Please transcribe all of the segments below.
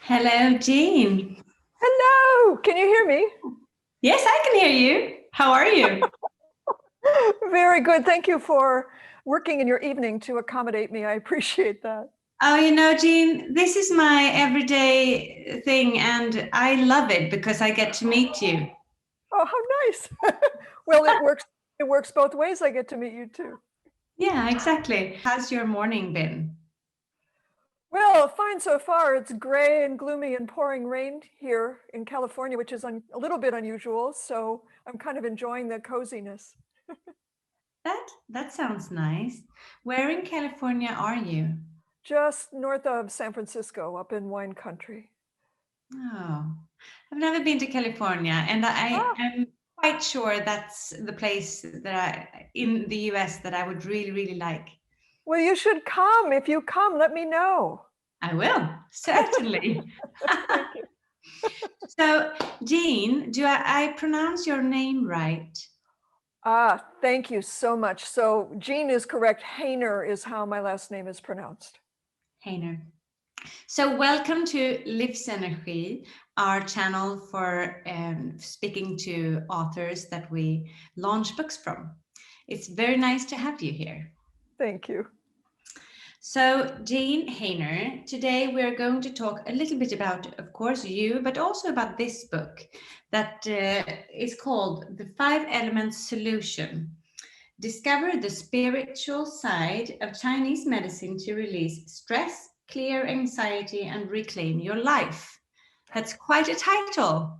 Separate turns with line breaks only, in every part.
Hello, Jean.
Hello, can you hear me?
Yes, I can hear you. How are you?
Very good. Thank you for working in your evening to accommodate me. I appreciate that.
Oh, Jean, this is my everyday thing, and I love it because I get to meet you.
Oh, how nice. Well, it works both ways. I get to meet you too.
Yeah, exactly. How's your morning been?
Well, fine so far. It's gray and gloomy and pouring rain here in California, which is a little bit unusual. So I'm kind of enjoying the coziness.
That sounds nice. Where in California are you?
Just north of San Francisco, up in wine country.
Oh, I've never been to California, and I
Ah,
am quite sure that's the place that in the US that I would really, really like.
well, you should come. If you come, let me know.
I will, certainly.
Thank you.
So, Jean, do I pronounce your name right?
Ah, thank you so much. So Jean is correct. Hainer is how my last name is pronounced.
Heiner. So, welcome to Livsenergi, our channel for speaking to authors that we launch books from. It's very nice to have you here.
Thank you.
So, Jean Hainer, today we're going to talk a little bit about, of course, you, but also about this book that is called The Five Elements Solution. Discover the spiritual side of Chinese medicine to release stress, clear anxiety, and reclaim your life. That's quite a title.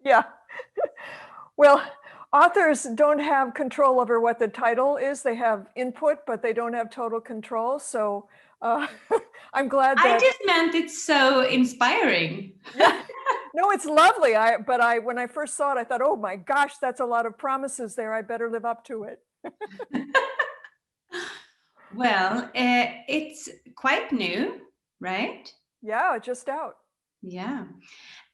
Yeah. Well, authors don't have control over what the title is. They have input, but they don't have total control. So uh, I'm glad
I
that,
just meant it's so inspiring.
yeah, no, it's lovely. When I first saw it, I thought, oh my gosh, that's a lot of promises there. I better live up to it.
Well, it's quite new, right?
Yeah, just out.
Yeah.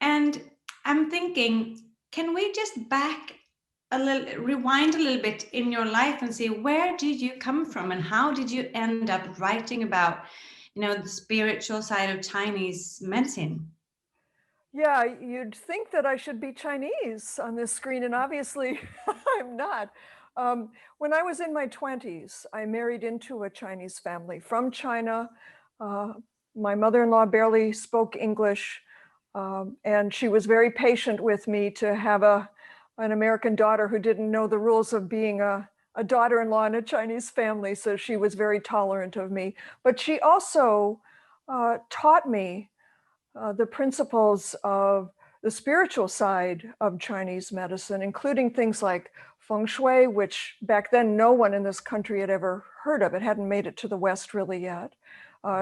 And I'm thinking, can we just rewind a little bit in your life and see where did you come from and how did you end up writing about, the spiritual side of Chinese medicine?
Yeah, you'd think that I should be Chinese on this screen, and obviously I'm not. When I was in my 20s, I married into a Chinese family from China. Uh, my mother-in-law barely spoke English, and she was very patient with me to have an American daughter who didn't know the rules of being a daughter-in-law in a Chinese family, so she was very tolerant of me. But she also taught me the principles of the spiritual side of Chinese medicine, including things like Feng Shui, which back then no one in this country had ever heard of. It hadn't made it to the West really yet.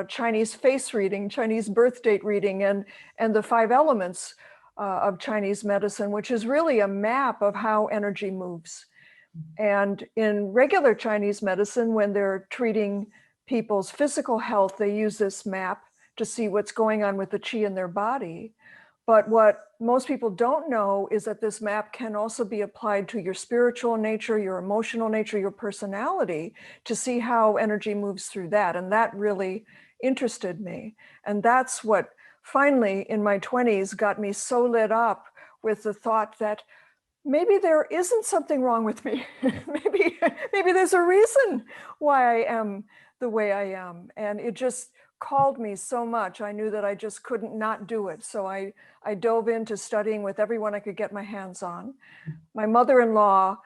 Chinese face reading, Chinese birth date reading, and the five elements of Chinese medicine, which is really a map of how energy moves. And in regular Chinese medicine, when they're treating people's physical health, they use this map to see what's going on with the qi in their body. But what most people don't know is that this map can also be applied to your spiritual nature, your emotional nature, your personality, to see how energy moves through that. And that really interested me. And that's what finally in my 20s got me so lit up with the thought that maybe there isn't something wrong with me. maybe there's a reason why I am the way I am. And it just called me so much. I knew that I just couldn't not do it. So I dove into studying with everyone I could get my hands on. My mother-in-law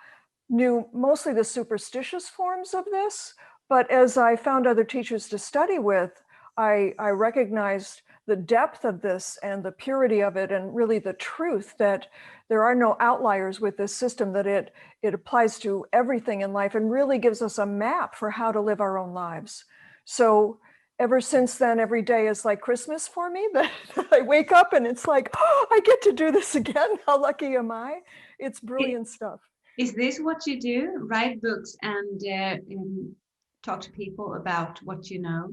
knew mostly the superstitious forms of this, but as I found other teachers to study with, I recognized the depth of this and the purity of it, and really the truth that there are no outliers with this system, that it applies to everything in life and really gives us a map for how to live our own lives. So ever since then, every day is like Christmas for me, that I wake up and it's like, oh, I get to do this again. How lucky am I? It's brilliant stuff.
Is this what you do? Write books and talk to people about what you know?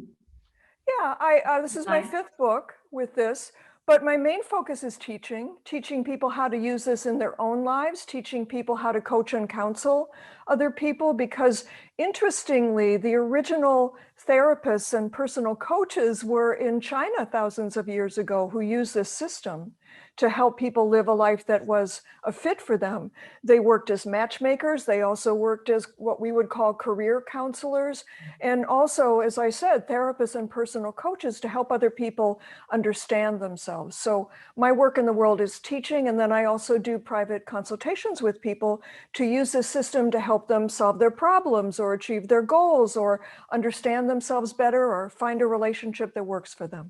Yeah, this is my
Like,
fifth book with this, but my main focus is teaching people how to use this in their own lives, teaching people how to coach and counsel other people, because interestingly, the original therapists and personal coaches were in China thousands of years ago who used this system to help people live a life that was a fit for them. They worked as matchmakers. They also worked as what we would call career counselors. And also, as I said, therapists and personal coaches to help other people understand themselves. So my work in the world is teaching, and then I also do private consultations with people to use this system to help them solve their problems or achieve their goals or understand themselves better or find a relationship that works for them.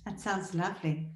That sounds lovely.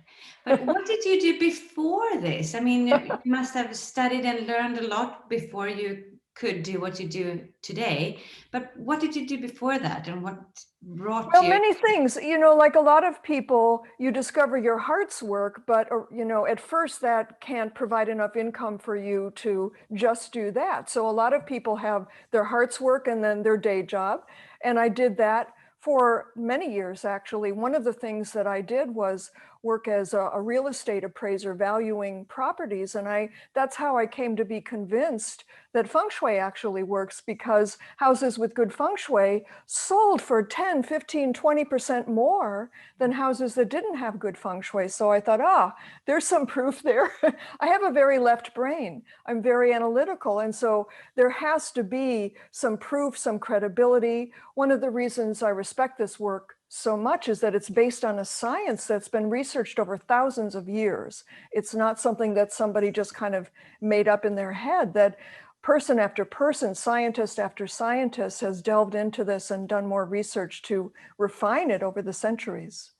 But what did you do before this? I mean, you must have studied and learned a lot before you could do what you do today. But what did you do before that, and what brought
Well,
you?
many things, you know, like a lot of people, you discover your heart's work, but, you know, at first that can't provide enough income for you to just do that. So a lot of people have their heart's work and then their day job. And I did that for many years, actually. One of the things that I did was work as a real estate appraiser valuing properties. And that's how I came to be convinced that Feng Shui actually works, because houses with good Feng Shui sold for 10, 15, 20% more than houses that didn't have good Feng Shui. So I thought, there's some proof there. I have a very left brain. I'm very analytical. And so there has to be some proof, some credibility. One of the reasons I respect this work so much is that it's based on a science that's been researched over thousands of years. It's not something that somebody just kind of made up in their head, that person after person, scientist after scientist has delved into this and done more research to refine it over the centuries.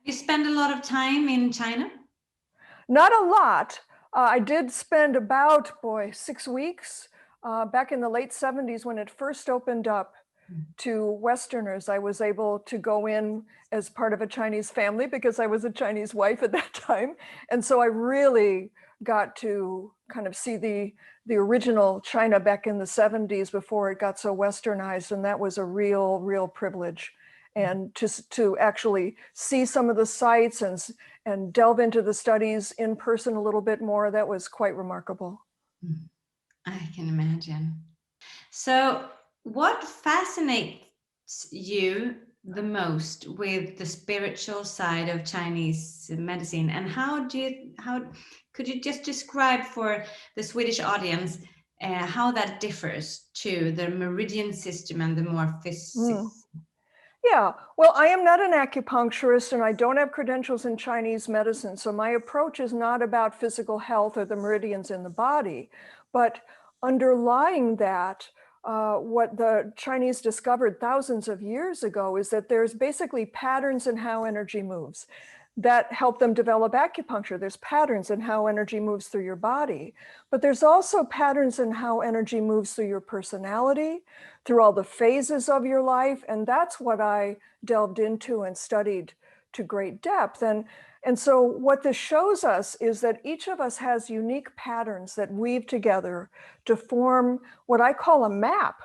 You spend a lot of time in China?
Not a lot. I did spend about, 6 weeks back in the late 70s when it first opened up to Westerners. I was able to go in as part of a Chinese family because I was a Chinese wife at that time. And so I really got to kind of see the original China back in the 70s before it got so westernized. And that was a real privilege. And to actually see some of the sites and delve into the studies in person a little bit more, that was quite remarkable.
I can imagine. So what fascinates you the most with the spiritual side of Chinese medicine, and how could you just describe for the Swedish audience how that differs to the meridian system and the more physical?
Yeah, well, I am not an acupuncturist and I don't have credentials in Chinese medicine. So my approach is not about physical health or the meridians in the body, but underlying that, what the Chinese discovered thousands of years ago is that there's basically patterns in how energy moves that help them develop acupuncture. There's patterns in how energy moves through your body, but there's also patterns in how energy moves through your personality, through all the phases of your life. And that's what I delved into and studied to great depth. And so what this shows us is that each of us has unique patterns that weave together to form what I call a map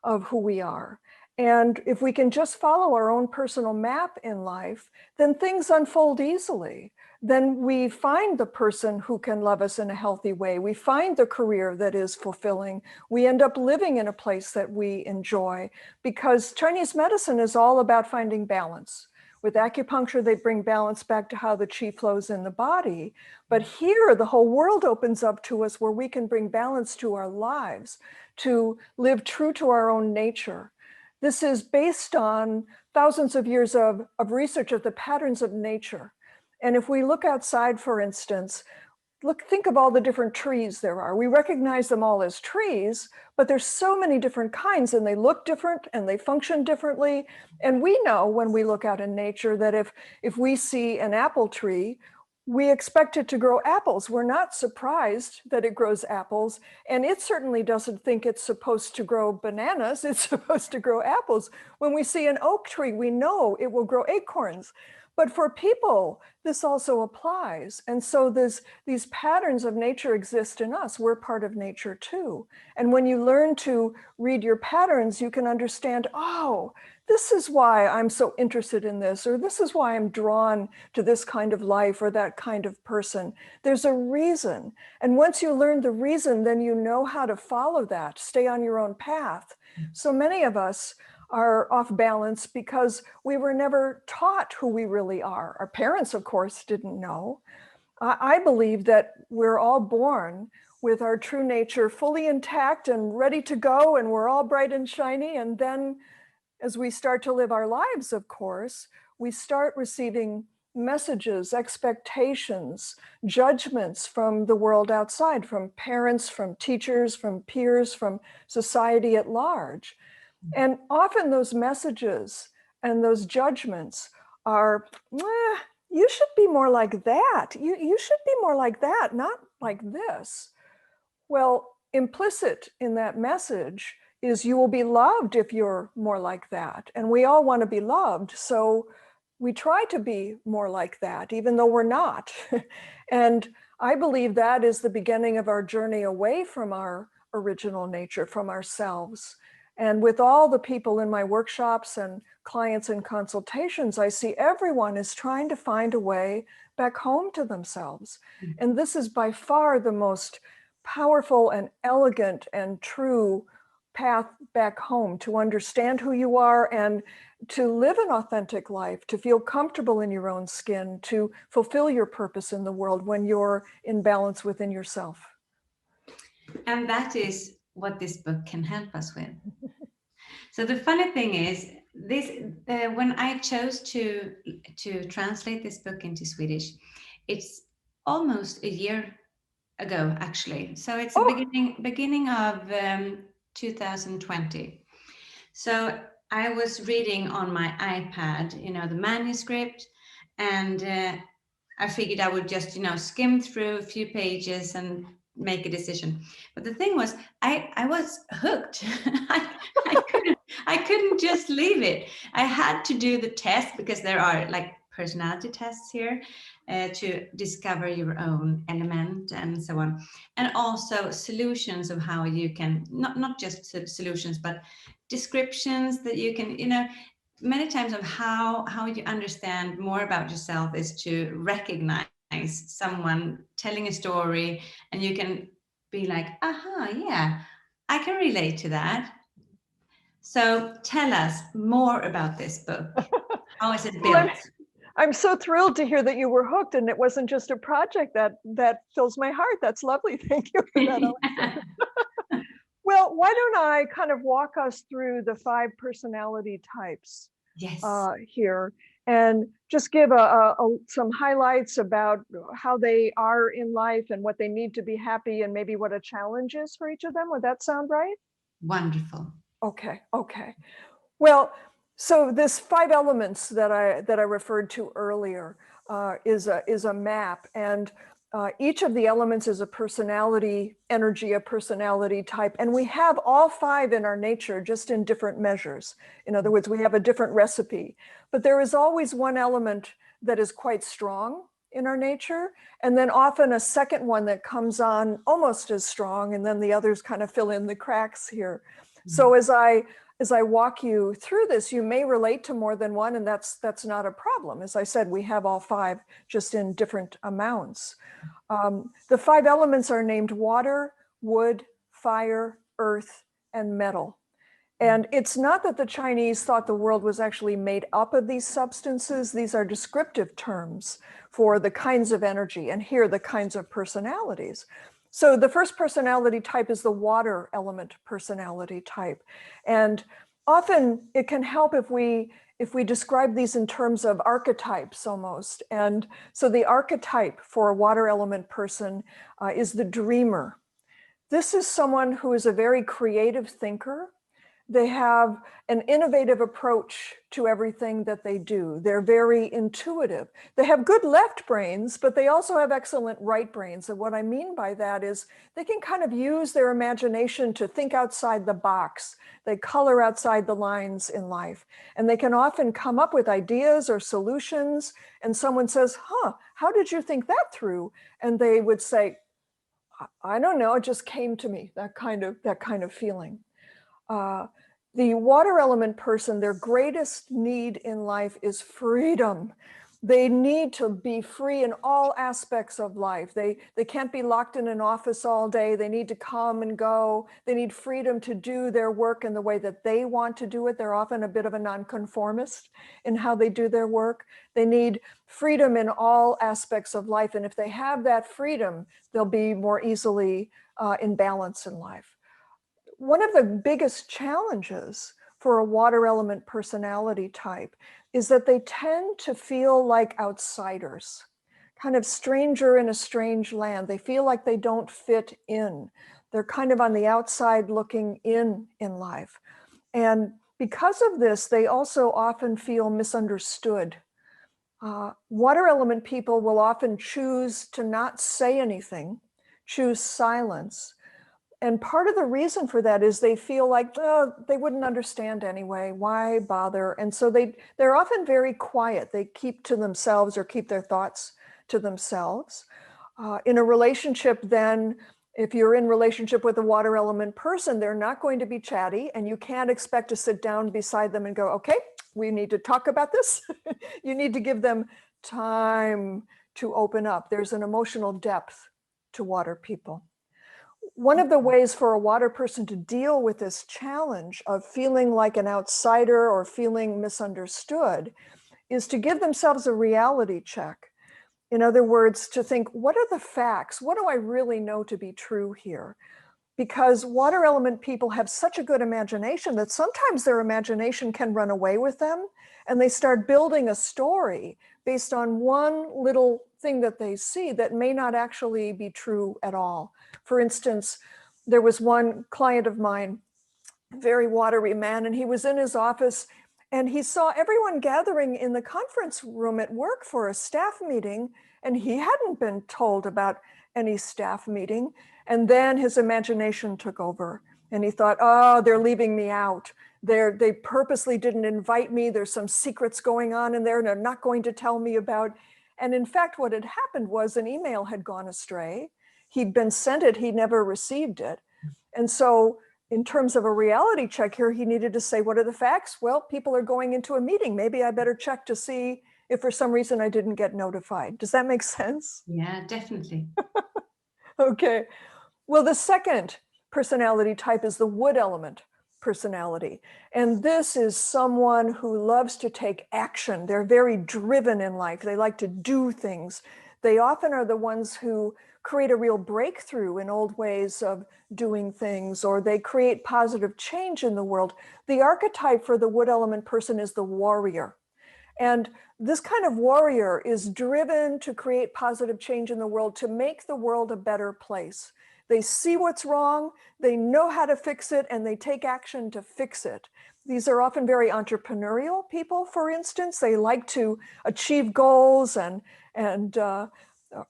of who we are. And if we can just follow our own personal map in life, then things unfold easily. Then we find the person who can love us in a healthy way. We find the career that is fulfilling. We end up living in a place that we enjoy, because Chinese medicine is all about finding balance. With acupuncture, they bring balance back to how the qi flows in the body. But here, the whole world opens up to us where we can bring balance to our lives, to live true to our own nature. This is based on thousands of years of research of the patterns of nature. And if we look outside, for instance, think of all the different trees there are. We recognize them all as trees, but there's so many different kinds and they look different and they function differently. And we know when we look out in nature that if we see an apple tree, we expect it to grow apples. We're not surprised that it grows apples. And it certainly doesn't think it's supposed to grow bananas. It's supposed to grow apples. When we see an oak tree, we know it will grow acorns. But for people, this also applies. And so these patterns of nature exist in us. We're part of nature too. And when you learn to read your patterns, you can understand, this is why I'm so interested in this, or this is why I'm drawn to this kind of life or that kind of person. There's a reason. And once you learn the reason, then you know how to follow that, stay on your own path. So many of us are off balance because we were never taught who we really are. Our parents, of course, didn't know. I believe that we're all born with our true nature fully intact and ready to go, and we're all bright and shiny. And then as we start to live our lives, of course, we start receiving messages, expectations, judgments from the world outside, from parents, from teachers, from peers, from society at large. And often those messages and those judgments are, you should be more like that. You should be more like that, not like this. Well, implicit in that message is you will be loved if you're more like that. And we all want to be loved. So we try to be more like that, even though we're not. And I believe that is the beginning of our journey away from our original nature, from ourselves. And with all the people in my workshops and clients and consultations, I see everyone is trying to find a way back home to themselves. And this is by far the most powerful and elegant and true path back home, to understand who you are and to live an authentic life, to feel comfortable in your own skin, to fulfill your purpose in the world when you're in balance within yourself.
And that is what this book can help us with. So the funny thing is, this when I chose to translate this book into Swedish, it's almost a year ago, actually. So it's the beginning of 2020. So I was reading on my iPad, the manuscript, and I figured I would just, skim through a few pages and make a decision. But the thing was, I was hooked. I couldn't just leave it. I had to do the test, because there are like personality tests here to discover your own element and so on. And also solutions of how you can, not just solutions, but descriptions that you can, many times of how you understand more about yourself is to recognize someone telling a story, and you can be like, aha, yeah, I can relate to that. So tell us more about this book. How is it built?
I'm so thrilled to hear that you were hooked and it wasn't just a project. That fills my heart. That's lovely. Thank you for that. Yeah. Well, why don't I kind of walk us through the 5 personality types here, and just give some highlights about how they are in life and what they need to be happy, and maybe what a challenge is for each of them. Would that sound right?
Wonderful.
Okay. Well, so this 5 elements that I referred to earlier is a map, and each of the elements is a personality energy, a personality type, and we have all 5 in our nature, just in different measures. In other words, we have a different recipe, but there is always one element that is quite strong in our nature, and then often a second one that comes on almost as strong, and then the others kind of fill in the cracks here. So as I walk you through this, you may relate to more than one, and that's not a problem. As I said, we have all 5, just in different amounts. The 5 elements are named water, wood, fire, earth, and metal. And it's not that the Chinese thought the world was actually made up of these substances. These are descriptive terms for the kinds of energy, and here the kinds of personalities. So the first personality type is the water element personality type. And often it can help if we describe these in terms of archetypes almost. And so the archetype for a water element person is the dreamer. This is someone who is a very creative thinker. They have an innovative approach to everything that they do. They're very intuitive. They have good left brains, but they also have excellent right brains. And what I mean by that is they can kind of use their imagination to think outside the box. They color outside the lines in life. And they can often come up with ideas or solutions. And someone says, how did you think that through? And they would say, I don't know, it just came to me, that kind of feeling. The water element person, their greatest need in life is freedom. They need to be free in all aspects of life. They can't be locked in an office all day. They need to come and go. They need freedom to do their work in the way that they want to do it. They're often a bit of a nonconformist in how they do their work. They need freedom in all aspects of life. And if they have that freedom, they'll be more easily in balance in life. One of the biggest challenges for a water element personality type is that they tend to feel like outsiders, kind of stranger in a strange land. They feel like they don't fit in. They're kind of on the outside looking in life. And because of this, they also often feel misunderstood. Water element people will often choose to not say anything, choose silence. And part of the reason for that is they feel like, oh, they wouldn't understand anyway. Why bother? And so they're often very quiet. They keep to themselves or keep their thoughts to themselves. In a relationship, then, if you're in relationship with a water element person, they're not going to be chatty, and you can't expect to sit down beside them and go, okay, we need to talk about this. You need to give them time to open up. There's an emotional depth to water people. One of the ways for a water person to deal with this challenge of feeling like an outsider or feeling misunderstood is to give themselves a reality check. In other words, to think, what are the facts? What do I really know to be true here? Because water element people have such a good imagination that sometimes their imagination can run away with them, and they start building a story based on one little thing that they see that may not actually be true at all. For instance, there was one client of mine, very watery man, and he was in his office and he saw everyone gathering in the conference room at work for a staff meeting, and he hadn't been told about any staff meeting. And then his imagination took over and he thought, oh, they're leaving me out. They purposely didn't invite me. There's some secrets going on in there and they're not going to tell me about. And in fact, what had happened was an email had gone astray. He'd been sent it, he never received it. And so in terms of a reality check here, he needed to say, what are the facts? Well, people are going into a meeting. Maybe I better check to see if for some reason I didn't get notified. Does that make sense?
Yeah, definitely.
Okay. Well, the second personality type is the wood element personality. And this is someone who loves to take action. They're very driven in life. They like to do things. They often are the ones who create a real breakthrough in old ways of doing things, or they create positive change in the world. The archetype for the wood element person is the warrior. And this kind of warrior is driven to create positive change in the world, to make the world a better place. They see what's wrong, they know how to fix it, and they take action to fix it. These are often very entrepreneurial people, for instance. They like to achieve goals and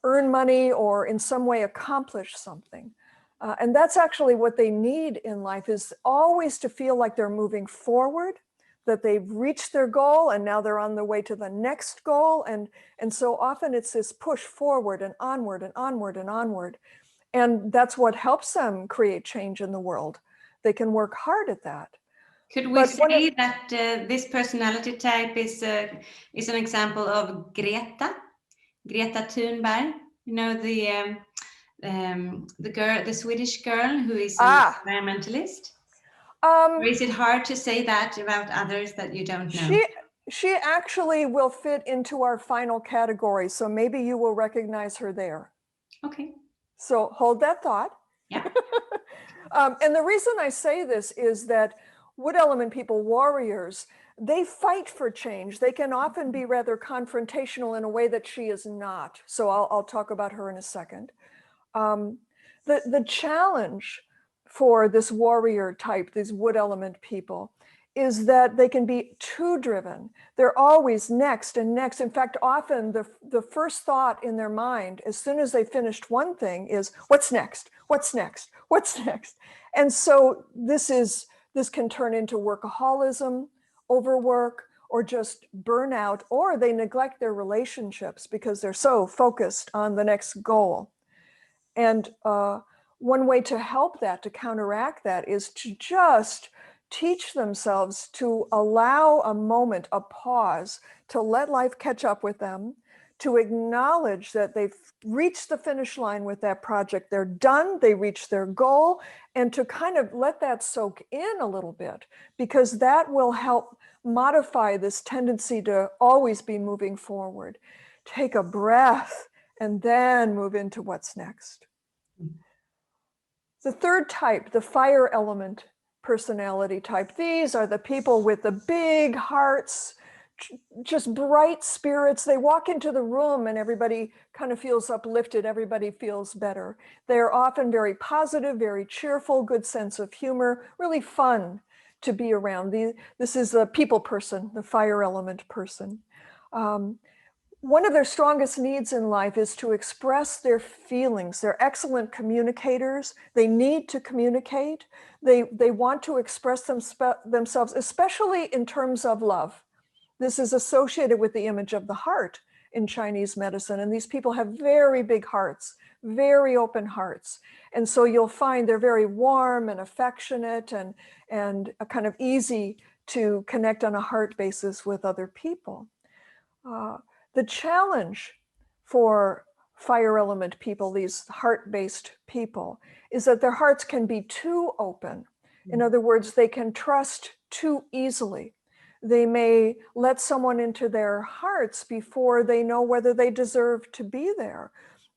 earn money or in some way accomplish something. And that's actually what they need in life, is always to feel like they're moving forward, that they've reached their goal and now they're on the way to the next goal. And so often it's this push forward and onward and onward and onward. And that's what helps them create change in the world. They can work hard at that.
Could we say that this personality type is an example of Greta Thunberg? You know, the girl, the Swedish girl who is an environmentalist. Or is it hard to say that about others that you don't know?
She actually will fit into our final category, so maybe you will recognize her there.
Okay.
So hold that thought.
Yeah.
And the reason I say this is that wood element people, warriors, they fight for change. They can often be rather confrontational in a way that she is not. So I'll talk about her in a second. The challenge for this warrior type, these wood element people, is that they can be too driven. They're always next and next. In fact, often the first thought in their mind, as soon as they finished one thing, is what's next? What's next? What's next? And so this can turn into workaholism, overwork, or just burnout, or they neglect their relationships because they're so focused on the next goal. And one way to help that, to counteract that, is to just teach themselves to allow a moment, a pause, to let life catch up with them, to acknowledge that they've reached the finish line with that project. They're done, they reached their goal, and to kind of let that soak in a little bit, because that will help modify this tendency to always be moving forward. Take a breath and then move into what's next. The third type, the fire element personality type. These are the people with the big hearts, just bright spirits. They walk into the room and everybody kind of feels uplifted. Everybody feels better. They're often very positive, very cheerful, good sense of humor, really fun to be around. This is a people person, the fire element person. One of their strongest needs in life is to express their feelings. They're excellent communicators. They need to communicate. They want to express themselves, especially in terms of love. This is associated with the image of the heart in Chinese medicine. And these people have very big hearts, very open hearts. And so you'll find they're very warm and affectionate and kind of easy to connect on a heart basis with other people. The challenge for fire element people, these heart-based people, is that their hearts can be too open. In other words, they can trust too easily. They may let someone into their hearts before they know whether they deserve to be there,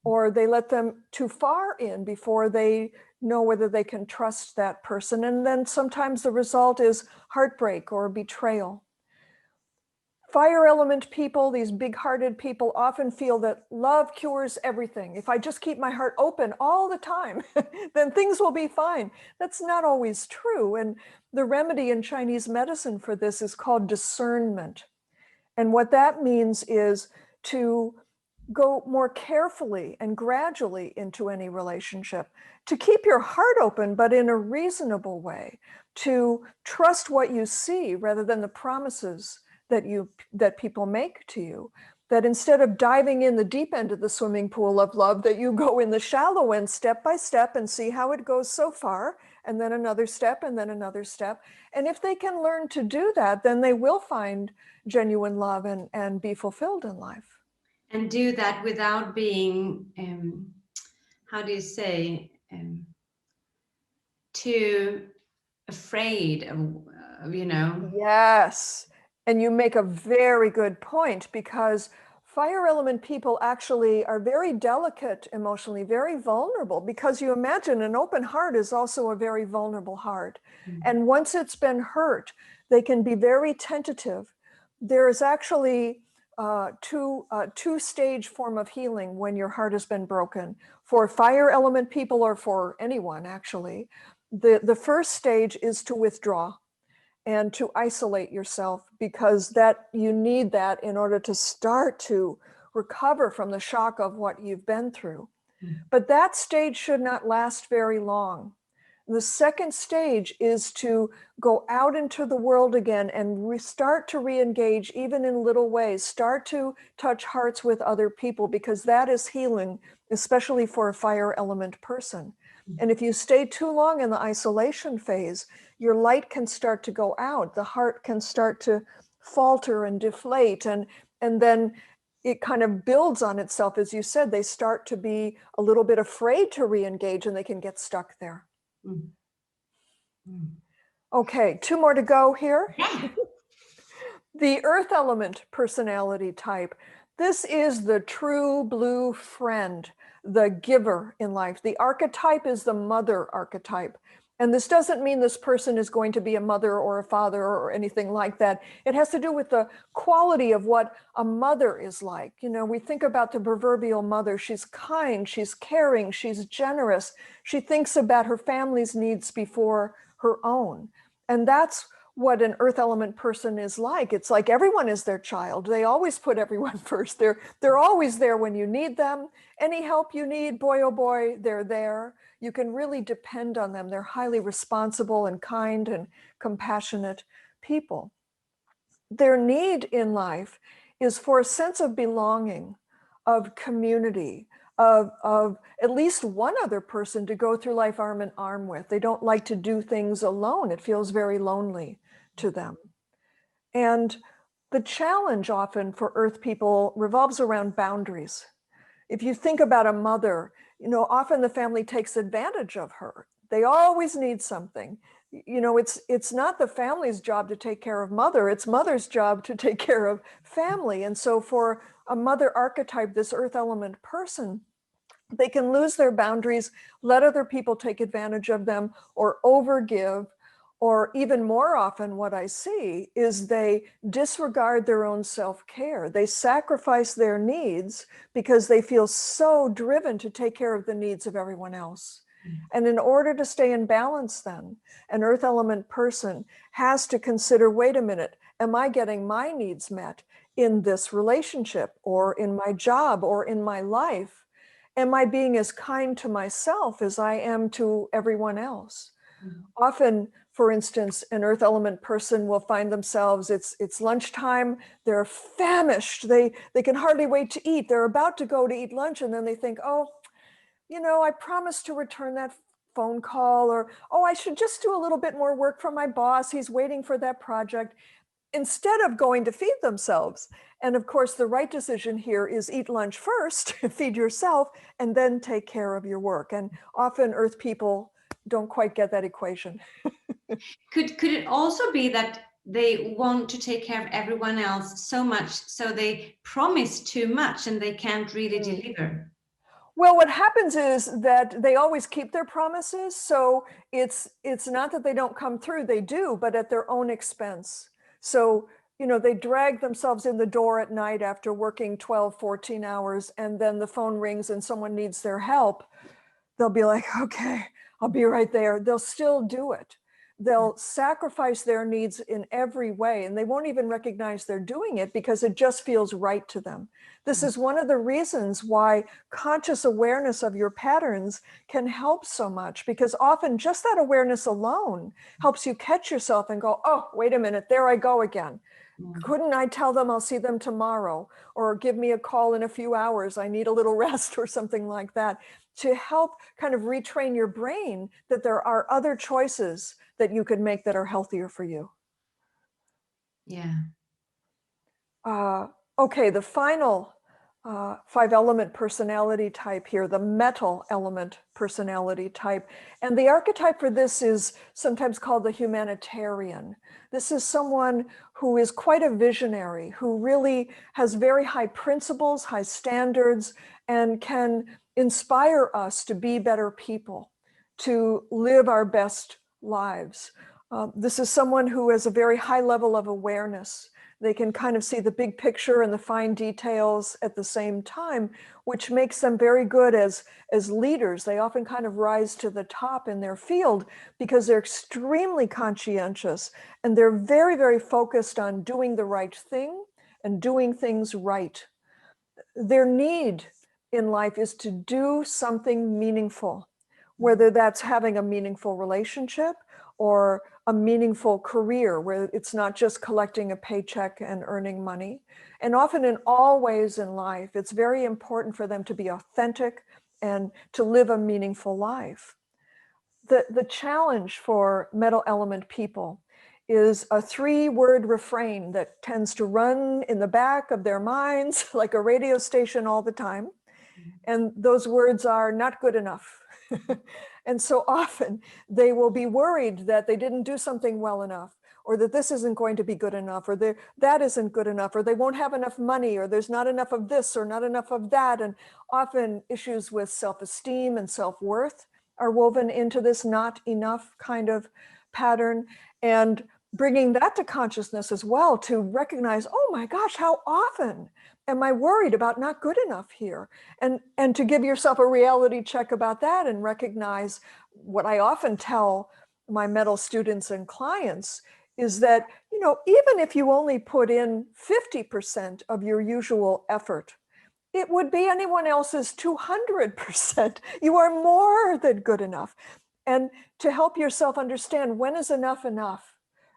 or they let them too far in before they know whether they can trust that person. And then sometimes the result is heartbreak or betrayal. Fire element people, these big-hearted people, often feel that love cures everything. If I just keep my heart open all the time, then things will be fine. That's not always true. And the remedy in Chinese medicine for this is called discernment. And what that means is to go more carefully and gradually into any relationship, to keep your heart open, but in a reasonable way, to trust what you see rather than the promises that people make to you, that instead of diving in the deep end of the swimming pool of love, that you go in the shallow end step by step and see how it goes so far, and then another step, and then another step. And if they can learn to do that, then they will find genuine love and be fulfilled in life.
And do that without being, how do you say, too afraid of, you know.
Yes. And you make a very good point, because fire element people actually are very delicate emotionally, very vulnerable, because you imagine an open heart is also a very vulnerable heart. And once it's been hurt, they can be very tentative. There is actually two-stage form of healing when your heart has been broken. For fire element people, or for anyone actually, the first stage is to withdraw and to isolate yourself, because that you need that in order to start to recover from the shock of what you've been through. But that stage should not last very long. The second stage is to go out into the world again and start to re-engage, even in little ways. Start to touch hearts with other people, because that is healing, especially for a fire element person. And if you stay too long in the isolation phase, your light can start to go out. The heart can start to falter and deflate. And then it kind of builds on itself. As you said, they start to be a little bit afraid to re-engage, and they can get stuck there. Okay, 2 more to go here. The earth element personality type. This is the true blue friend, the giver in life. The archetype is the mother archetype. And this doesn't mean this person is going to be a mother or a father or anything like that. It has to do with the quality of what a mother is like. You know, we think about the proverbial mother. She's kind, she's caring, she's generous. She thinks about her family's needs before her own. And that's what an earth element person is like. It's like everyone is their child. They always put everyone first. They're always there when you need them. Any help you need, boy, oh boy, they're there. You can really depend on them. They're highly responsible and kind and compassionate people. Their need in life is for a sense of belonging, of community, of at least one other person to go through life arm in arm with. They don't like to do things alone. It feels very lonely to them. And the challenge often for Earth people revolves around boundaries. If you think about a mother, often the family takes advantage of her. They always need something. It's not the family's job to take care of mother, it's mother's job to take care of family. And so for a mother archetype, this earth element person, they can lose their boundaries, let other people take advantage of them, or overgive. Or even more often, what I see is they disregard their own self-care. They sacrifice their needs because they feel so driven to take care of the needs of everyone else. And in order to stay in balance, then, an earth element person has to consider, wait a minute, am I getting my needs met in this relationship, or in my job, or in my life? Am I being as kind to myself as I am to everyone else? Often, for instance, an earth element person will find themselves, it's lunchtime, they're famished, they can hardly wait to eat. They're about to go to eat lunch, and then they think, oh, I promised to return that phone call, or, oh, I should just do a little bit more work for my boss. He's waiting for that project, instead of going to feed themselves. And of course, the right decision here is eat lunch first, feed yourself, and then take care of your work. And often Earth people don't quite get that equation.
Could it also be that they want to take care of everyone else so much, so they promise too much and they can't really deliver?
Well, what happens is that they always keep their promises. So it's not that they don't come through, they do, but at their own expense. So, they drag themselves in the door at night after working 12, 14 hours, and then the phone rings and someone needs their help. They'll be like, okay, I'll be right there. They'll still do it. They'll sacrifice their needs in every way, and they won't even recognize they're doing it because it just feels right to them. This is one of the reasons why conscious awareness of your patterns can help so much, because often just that awareness alone helps you catch yourself and go, oh, wait a minute, there I go again. Couldn't I tell them I'll see them tomorrow, or give me a call in a few hours? I need a little rest, or something like that, to help kind of retrain your brain that there are other choices that you could make that are healthier for you.
Yeah.
Okay, the final 5-element personality type here, the metal element personality type. And the archetype for this is sometimes called the humanitarian. This is someone who is quite a visionary, who really has very high principles, high standards, and can inspire us to be better people, to live our best lives. This is someone who has a very high level of awareness. They can kind of see the big picture and the fine details at the same time, which makes them very good as leaders. They often kind of rise to the top in their field because they're extremely conscientious, and they're very, very focused on doing the right thing and doing things right. Their need in life is to do something meaningful, whether that's having a meaningful relationship or a meaningful career where it's not just collecting a paycheck and earning money. And often in all ways in life, it's very important for them to be authentic and to live a meaningful life. The challenge for metal element people is a 3-word refrain that tends to run in the back of their minds like a radio station all the time. And those words are not good enough. And so often they will be worried that they didn't do something well enough, or that this isn't going to be good enough, or that isn't good enough, or they won't have enough money, or there's not enough of this or not enough of that. And often issues with self-esteem and self-worth are woven into this not enough kind of pattern. And bringing that to consciousness as well, to recognize, oh my gosh, how often am I worried about not good enough here? And to give yourself a reality check about that and recognize what I often tell my metal students and clients is that, even if you only put in 50% of your usual effort, it would be anyone else's 200%. You are more than good enough. And to help yourself understand when is enough enough,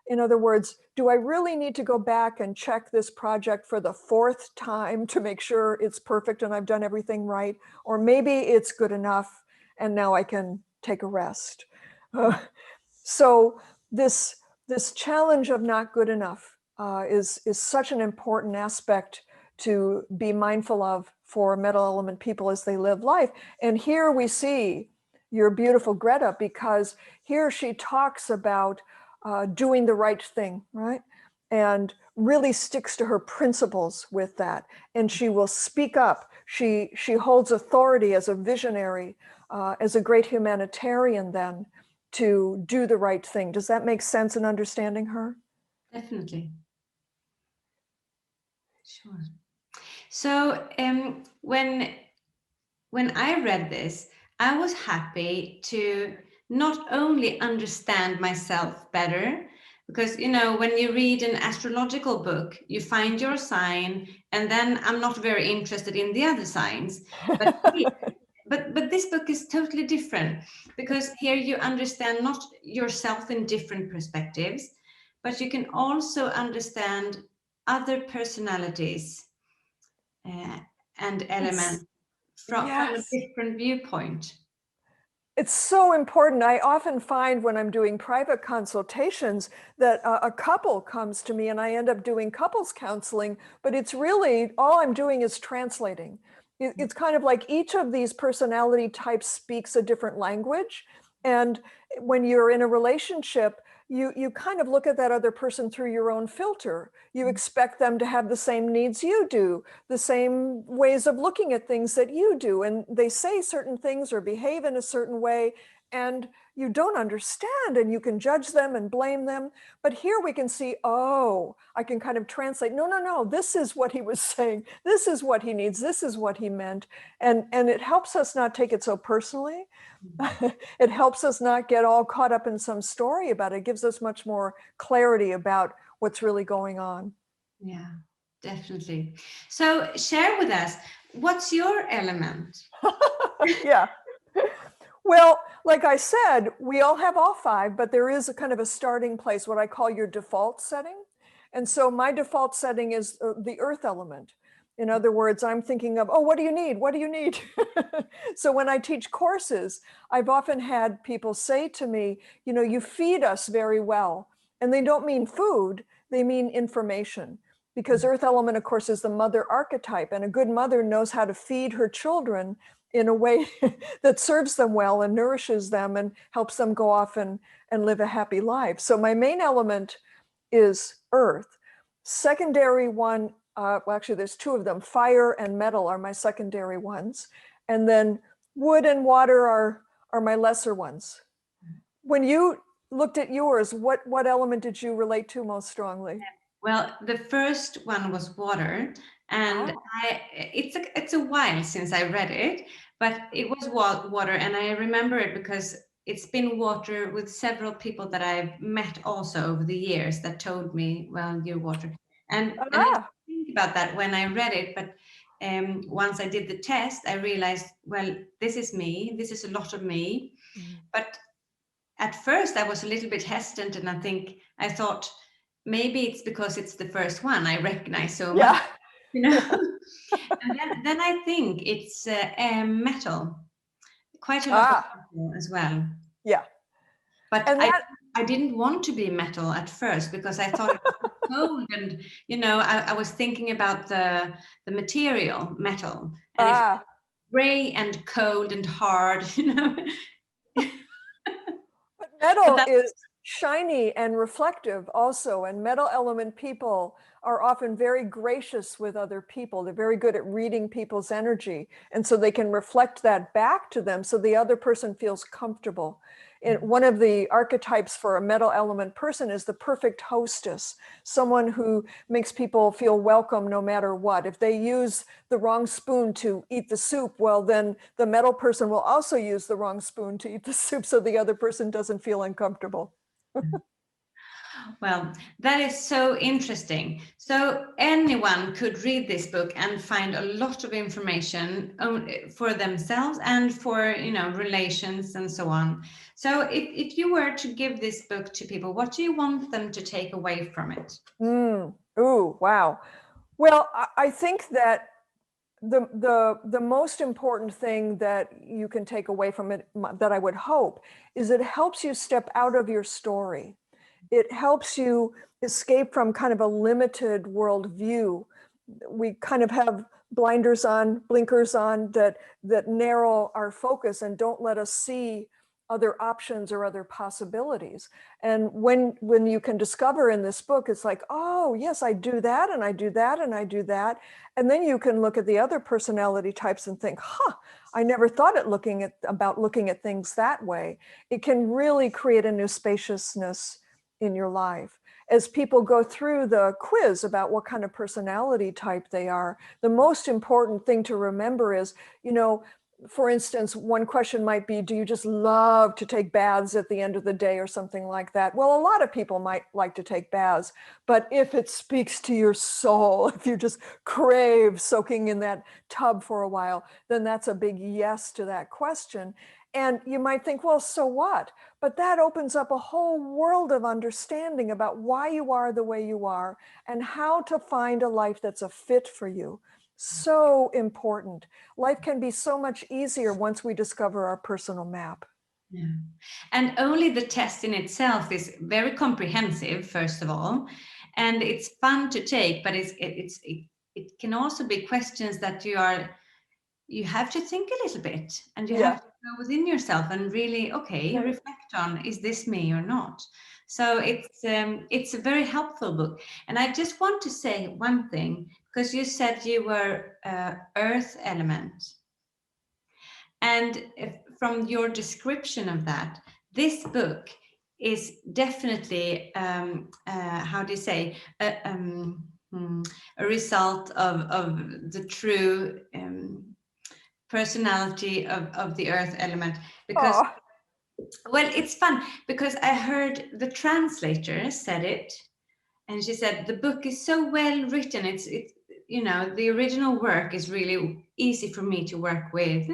In other words, do I really need to go back and check this project for the 4th time to make sure it's perfect and I've done everything right? Or maybe it's good enough and now I can take a rest. So this challenge of not good enough is such an important aspect to be mindful of for metal element people as they live life. And here we see your beautiful Greta, because here she talks about doing the right thing, right? And really sticks to her principles with that. And she will speak up. She holds authority as a visionary, as a great humanitarian then, to do the right thing. Does that make sense in understanding her?
Definitely. Sure. So when I read this, I was happy to not only understand myself better, because, you know, when you read an astrological book, you find your sign, and then I'm not very interested in the other signs. But this book is totally different, because here you understand not yourself in different perspectives, but you can also understand other personalities and elements from a different viewpoint.
It's so important. I often find when I'm doing private consultations that a couple comes to me and I end up doing couples counseling, but it's really, all I'm doing is translating. It's kind of like each of these personality types speaks a different language. And when you're in a relationship, you kind of look at that other person through your own filter. You expect them to have the same needs you do, the same ways of looking at things that you do. And they say certain things or behave in a certain way, and you don't understand, and you can judge them and blame them. But here we can see, oh, I can kind of translate, no, this is what he was saying. This is what he needs. This is what he meant. And it helps us not take it so personally. It helps us not get all caught up in some story about it. It gives us much more clarity about what's really going on.
Yeah, definitely. So share with us, what's your element?
Yeah. Well, like I said, we all have all 5, but there is a kind of a starting place, what I call your default setting. And so my default setting is the earth element. In other words, I'm thinking of, oh, what do you need? What do you need? So when I teach courses, I've often had people say to me, you know, you feed us very well. And they don't mean food, they mean information. Because earth element, of course, is the mother archetype. And a good mother knows how to feed her children in a way that serves them well and nourishes them and helps them go off and live a happy life. So my main element is earth. Secondary one, well, actually there's 2 of them, fire and metal are my secondary ones. And then wood and water are my lesser ones. When you looked at yours, what element did you relate to most strongly?
Well, the first one was water, and it's a while since I read it, but it was water, and I remember it because it's been water with several people that I've met also over the years that told me, well, you're water. And I didn't think about that when I read it, but once I did the test, I realized, well, this is me, this is a lot of me. But at first I was a little bit hesitant, and I thought, maybe it's because it's the first one I recognize so much, you know. And then I think it's metal, quite a lot of metal as well.
Yeah.
But I didn't want to be metal at first because I thought it was cold, and, you know, I was thinking about the material metal, and it's gray and cold and hard, you know.
But metal is shiny and reflective also, and metal element people are often very gracious with other people. They're very good at reading people's energy, and so they can reflect that back to them so the other person feels comfortable. And one of the archetypes for a metal element person is the perfect hostess, someone who makes people feel welcome no matter what. If they use the wrong spoon to eat the soup, well, then the metal person will also use the wrong spoon to eat the soup so the other person doesn't feel uncomfortable.
Well, that is so interesting. So anyone could read this book and find a lot of information for themselves and for, relations and so on. So if you were to give this book to people, what do you want them to take away from it?
Ooh, wow. Well, I think that the most important thing that you can take away from it, that I would hope, is it helps you step out of your story. It helps you escape from kind of a limited worldview. We kind of have blinders on, blinkers on, that narrow our focus and don't let us see other options or other possibilities. And when you can discover in this book, it's like, oh yes, I do that, and I do that, and I do that. And then you can look at the other personality types and think, I never thought about looking at things that way. It can really create a new spaciousness in your life. As people go through the quiz about what kind of personality type they are, the most important thing to remember is, for instance, one question might be, do you just love to take baths at the end of the day or something like that? Well, a lot of people might like to take baths, but if it speaks to your soul, if you just crave soaking in that tub for a while, then that's a big yes to that question. And you might think, well, so what? But that opens up a whole world of understanding about why you are the way you are and how to find a life that's a fit for you. So important. Life can be so much easier once we discover our personal map.
Yeah. And only the test in itself is very comprehensive, first of all, and it's fun to take, but it can also be questions that you have to think a little bit, and you have to go within yourself and really, reflect on, is this me or not? So it's a very helpful book. And I just want to say one thing, because you said you were earth element. And from your description of that, this book is definitely, how do you say, a result of the true personality of the earth element. Because, well, it's fun because I heard the translator said it, and she said the book is so well written. It's the original work is really easy for me to work with.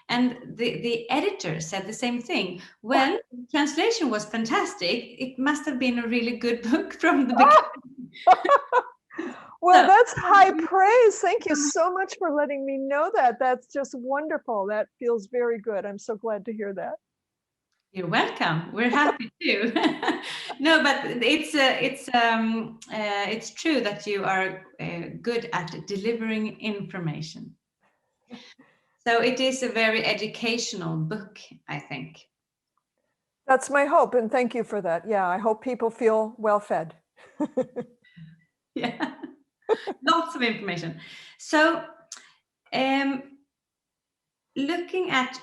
And the editor said the same thing. Well, translation was fantastic. It must have been a really good book from the beginning.
Well, that's high praise. Thank you so much for letting me know that. That's just wonderful. That feels very good. I'm so glad to hear that.
You're welcome. We're happy too. No, but it's true that you are good at delivering information. So it is a very educational book, I think.
That's my hope, and thank you for that. Yeah, I hope people feel well fed.
Yeah, lots of information. So, looking at,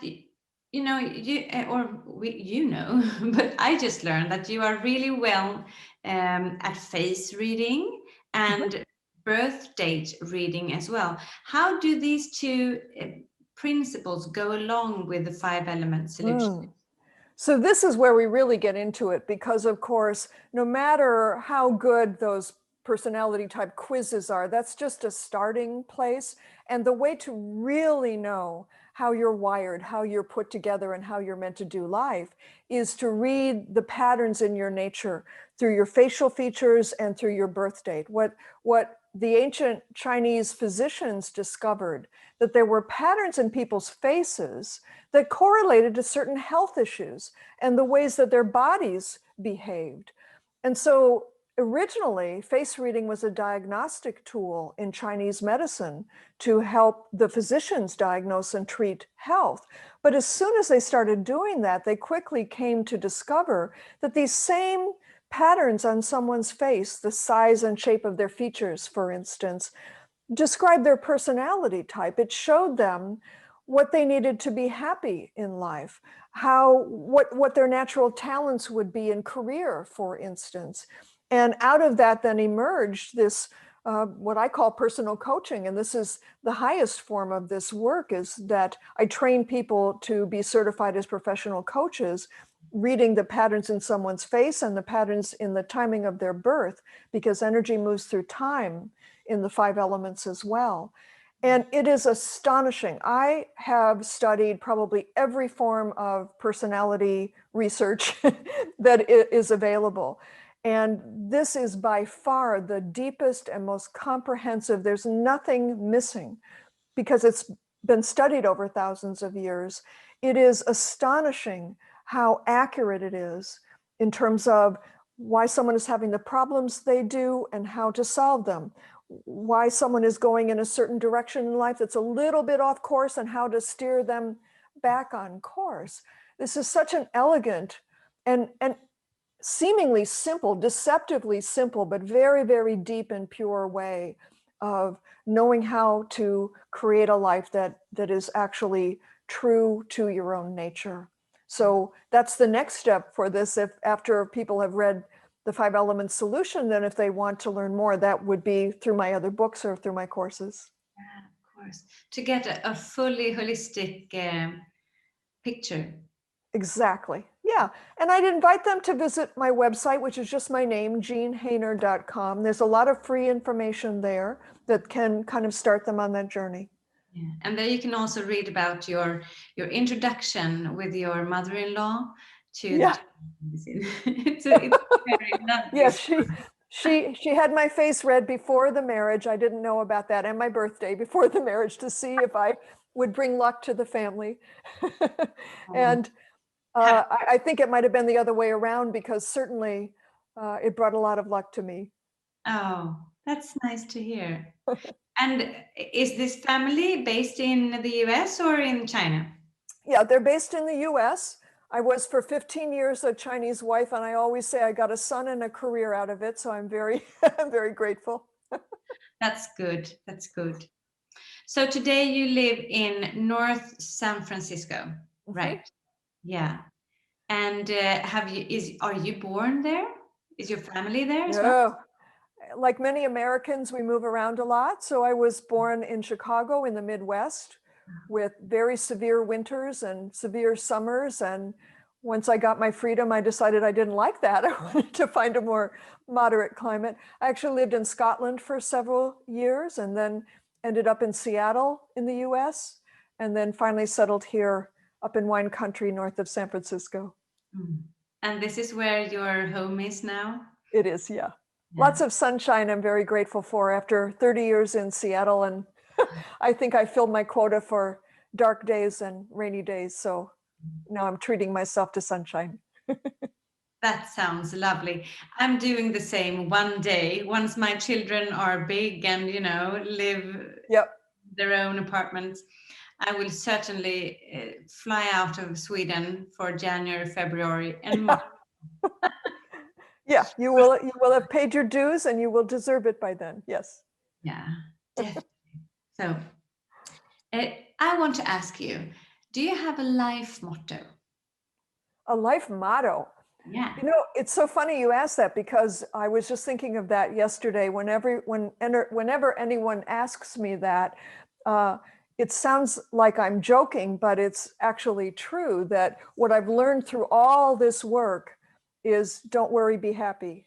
but I just learned that you are really well at face reading and birth date reading as well. How do these two principles go along with the 5 element solution?
So this is where we really get into it, because of course, no matter how good those personality type quizzes are, that's just a starting place. And the way to really know how you're wired, how you're put together, and how you're meant to do life is to read the patterns in your nature through your facial features and through your birth date. What the ancient Chinese physicians discovered, that there were patterns in people's faces that correlated to certain health issues and the ways that their bodies behaved. And so originally, face reading was a diagnostic tool in Chinese medicine to help the physicians diagnose and treat health. But as soon as they started doing that, they quickly came to discover that these same patterns on someone's face, the size and shape of their features, for instance, describe their personality type. It showed them what they needed to be happy in life, what their natural talents would be in career, for instance. And out of that then emerged this, what I call personal coaching. And this is the highest form of this work, is that I train people to be certified as professional coaches. reading the patterns in someone's face and the patterns in the timing of their birth, because energy moves through time in the 5 elements as well. And it is astonishing. I have studied probably every form of personality research that is available. And this is by far the deepest and most comprehensive. There's nothing missing because it's been studied over thousands of years. It is astonishing how accurate it is in terms of why someone is having the problems they do and how to solve them, why someone is going in a certain direction in life that's a little bit off course and how to steer them back on course. This is such an elegant and seemingly simple, deceptively simple, but very, very deep and pure way of knowing how to create a life that is actually true to your own nature. So that's the next step for this. If after people have read the 5 Elements Solution, then if they want to learn more, that would be through my other books or through my courses.
Yeah, of course. To get a fully holistic picture.
Exactly. Yeah. And I'd invite them to visit my website, which is just my name, jeanhainer.com. There's a lot of free information there that can kind of start them on that journey.
Yeah. And there you can also read about your introduction with your mother-in-law to the medicine. it's very lovely.
Yes, she had my face read before the marriage. I didn't know about that, and my birthday before the marriage, to see if I would bring luck to the family. And I think it might have been the other way around, because certainly it brought a lot of luck to me.
Oh, that's nice to hear. And is this family based in the US or in China?
Yeah, they're based in the US. I was for 15 years a Chinese wife, and I always say I got a son and a career out of it. So I'm very, very grateful.
That's good. That's good. So today you live in North San Francisco, right? Yeah. And are you born there? Is your family there as well?
Like many Americans, we move around a lot. So I was born in Chicago in the Midwest with very severe winters and severe summers. And once I got my freedom, I decided I didn't like that. I wanted to find a more moderate climate. I actually lived in Scotland for several years and then ended up in Seattle in the US, and then finally settled here up in wine country north of San Francisco.
And this is where your home is now?
It is, yeah. Lots of sunshine I'm very grateful for after 30 years in Seattle. And I think I filled my quota for dark days and rainy days. So now I'm treating myself to sunshine.
That sounds lovely. I'm doing the same one day. Once my children are big and, live their own apartments, I will certainly fly out of Sweden for January, February, and March.
Yeah, you will have paid your dues and you will deserve it by then. Yes.
Yeah, definitely. So I want to ask you, do you have a life motto?
A life motto?
Yeah.
It's so funny you asked that, because I was just thinking of that yesterday. Whenever anyone asks me that, it sounds like I'm joking, but it's actually true that what I've learned through all this work is don't worry, be happy.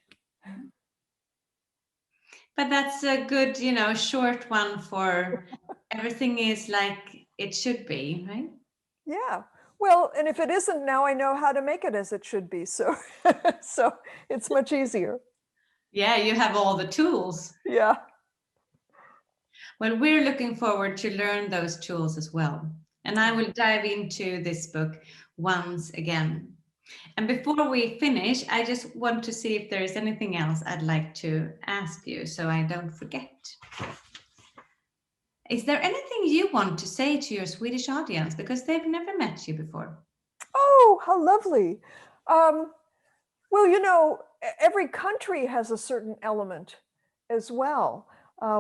But that's a good, short one for everything is like it should be, right?
Yeah. Well, and if it isn't, now I know how to make it as it should be. So, so it's much easier.
Yeah, you have all the tools.
Yeah.
Well, we're looking forward to learn those tools as well. And I will dive into this book once again. And before we finish, I just want to see if there is anything else I'd like to ask you so I don't forget. Is there anything you want to say to your Swedish audience, because they've never met you before?
Oh, how lovely. Well, every country has a certain element as well.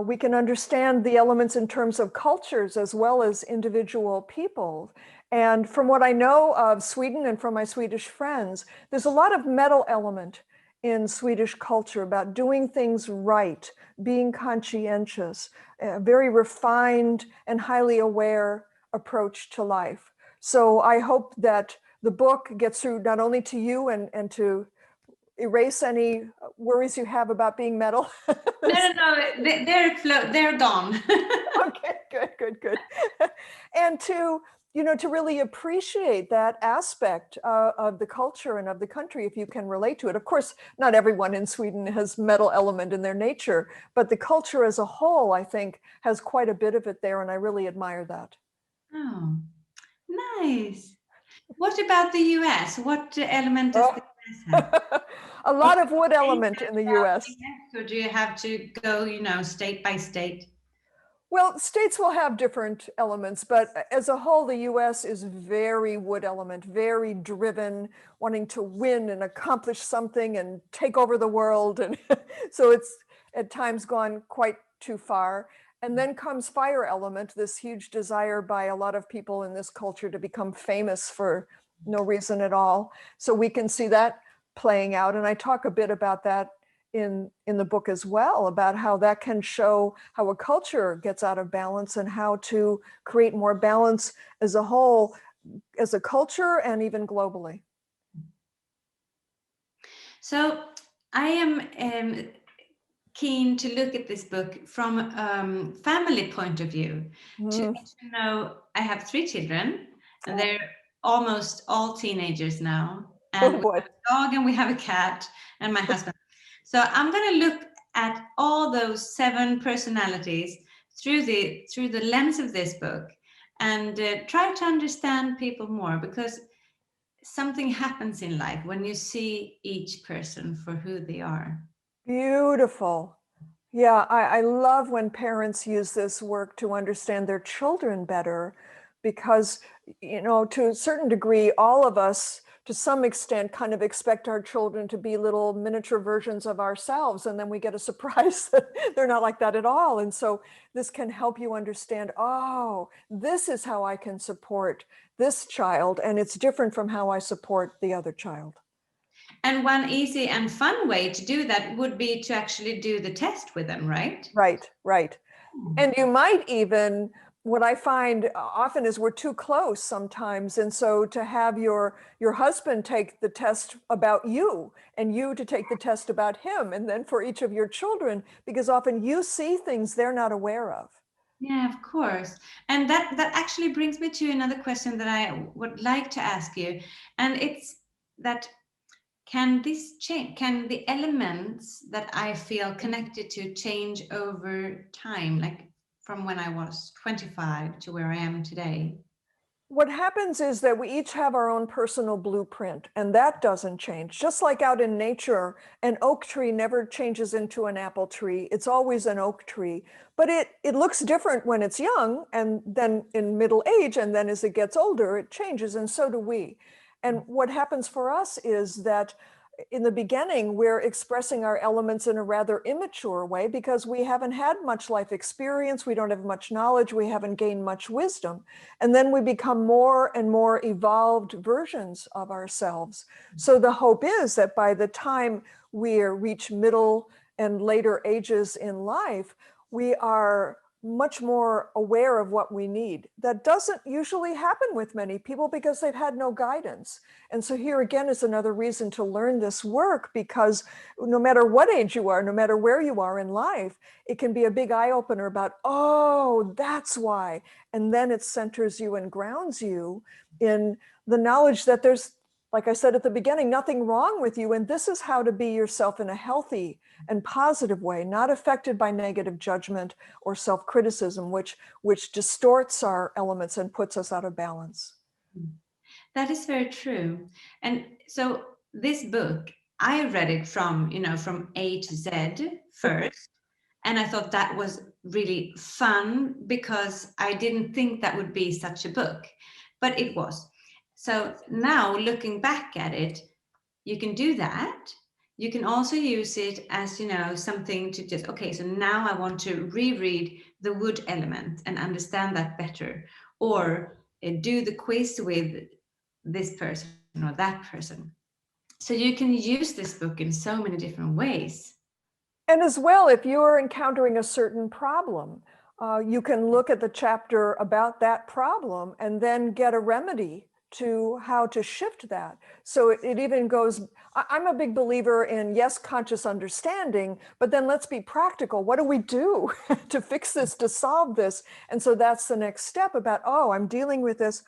We can understand the elements in terms of cultures as well as individual people. And from what I know of Sweden and from my Swedish friends, there's a lot of metal element in Swedish culture about doing things right, being conscientious, a very refined and highly aware approach to life. So I hope that the book gets through not only to you and to erase any worries you have about being metal.
No, they're gone.
Okay, good. And to, to really appreciate that aspect of the culture and of the country, if you can relate to it. Of course, not everyone in Sweden has metal element in their nature, but the culture as a whole, I think, has quite a bit of it there, and I really admire that.
Oh, nice. What about the US? What element does
Oh.
the US have?
A lot of wood element in the US.
Or do you have to go, state by state?
Well, states will have different elements, but as a whole, the US is very wood element, very driven, wanting to win and accomplish something and take over the world. And so it's at times gone quite too far. And then comes fire element, this huge desire by a lot of people in this culture to become famous for no reason at all. So we can see that playing out. And I talk a bit about that in the book as well, about how that can show how a culture gets out of balance and how to create more balance as a whole, as a culture and even globally.
So I am keen to look at this book from a family point of view. To know, I have 3 children, and they're almost all teenagers now. And we have a dog and we have a cat and my husband. So I'm going to look at all those 7 personalities through the lens of this book and try to understand people more, because something happens in life when you see each person for who they are.
Beautiful. Yeah, I love when parents use this work to understand their children better, because, to a certain degree, all of us, to some extent, kind of expect our children to be little miniature versions of ourselves. And then we get a surprise that they're not like that at all. And so this can help you understand, oh, this is how I can support this child. And it's different from how I support the other child.
And one easy and fun way to do that would be to actually do the test with them, right?
Right. And you might even, what I find often is we're too close sometimes. And so to have your husband take the test about you and you to take the test about him, and then for each of your children, because often you see things they're not aware of.
Yeah, of course. And that actually brings me to another question that I would like to ask you. And it's that, can this change? Can the elements that I feel connected to change over time, like from when I was 25 to where I am today?
What happens is that we each have our own personal blueprint, and that doesn't change. Just like out in nature, an oak tree never changes into an apple tree. It's always an oak tree, but it looks different when it's young, and then in middle age, and then as it gets older, it changes, and so do we. And what happens for us is that in the beginning, we're expressing our elements in a rather immature way because we haven't had much life experience, we don't have much knowledge, we haven't gained much wisdom. And then we become more and more evolved versions of ourselves. So the hope is that by the time we reach middle and later ages in life, we are much more aware of what we need. That doesn't usually happen with many people because they've had no guidance. And so here again is another reason to learn this work, because no matter what age you are, no matter where you are in life, it can be a big eye-opener about, oh, that's why. And then it centers you and grounds you in the knowledge that there's, like I said at the beginning, nothing wrong with you. And this is how to be yourself in a healthy and positive way, not affected by negative judgment or self-criticism, which distorts our elements and puts us out of balance.
That is very true. And so this book, I read it from A to Z first. And I thought that was really fun because I didn't think that would be such a book, but it was. So now looking back at it, you can do that. You can also use it as, something to just, okay, so now I want to reread the wood element and understand that better, or do the quiz with this person or that person. So you can use this book in so many different ways.
And as well, if you're encountering a certain problem, you can look at the chapter about that problem and then get a remedy to how to shift that. So it even goes, I'm a big believer in, yes, conscious understanding, but then let's be practical. What do we do to fix this, to solve this? And so that's the next step about, oh, I'm dealing with this.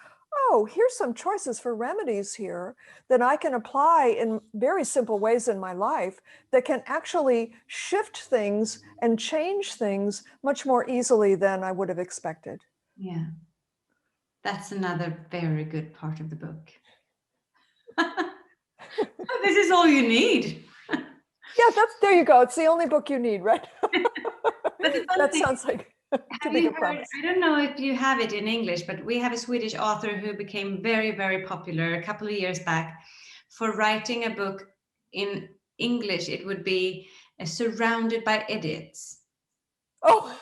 Oh, here's some choices for remedies here that I can apply in very simple ways in my life that can actually shift things and change things much more easily than I would have expected.
Yeah. That's another very good part of the book. This is all you need.
Yeah, there you go. It's the only book you need, right? That
Thing,
sounds like too big a promise.
I don't know if you have it in English, but we have a Swedish author who became very, very popular a couple of years back for writing a book in English. It would be Surrounded by Idiots.
Oh.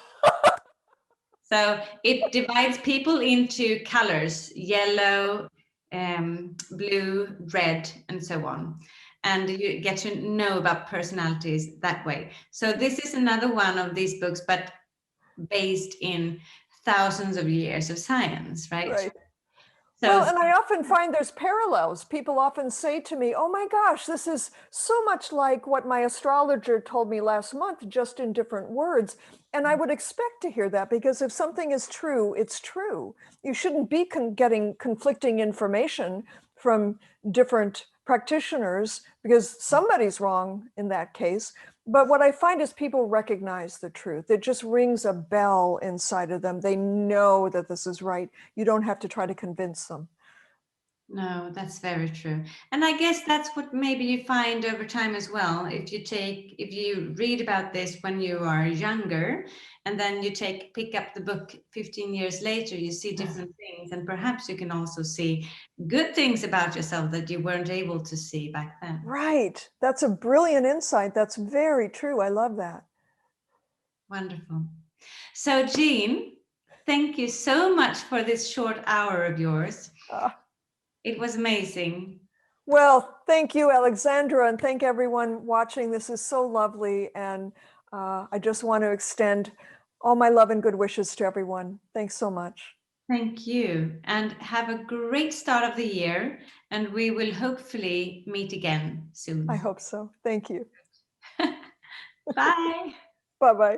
So it divides people into colors, yellow, blue, red, and so on. And you get to know about personalities that way. So this is another one of these books, but based in thousands of years of science, right?
Right.
So,
Well, and I often find there's parallels. People often say to me, oh my gosh, this is so much like what my astrologer told me last month, just in different words. And I would expect to hear that, because if something is true, it's true. You shouldn't be getting conflicting information from different practitioners, because somebody's wrong in that case. But what I find is people recognize the truth. It just rings a bell inside of them. They know that this is right. You don't have to try to convince them.
no, that's very true. And I guess that's what maybe you find over time as well. If you read about this when you are younger, and then you pick up the book 15 years later, you see different things, and perhaps you can also see good things about yourself that you weren't able to see back then.
Right. That's a brilliant insight. That's very true. I love that.
Wonderful. So, Jean, thank you so much for this short hour of yours. It was amazing.
Well, thank you, Alexandra, and thank everyone watching. This is so lovely. And I just want to extend all my love and good wishes to everyone. Thanks so much.
Thank you. And have a great start of the year. And we will hopefully meet again soon.
I hope so. Thank you.
Bye.
Bye-bye.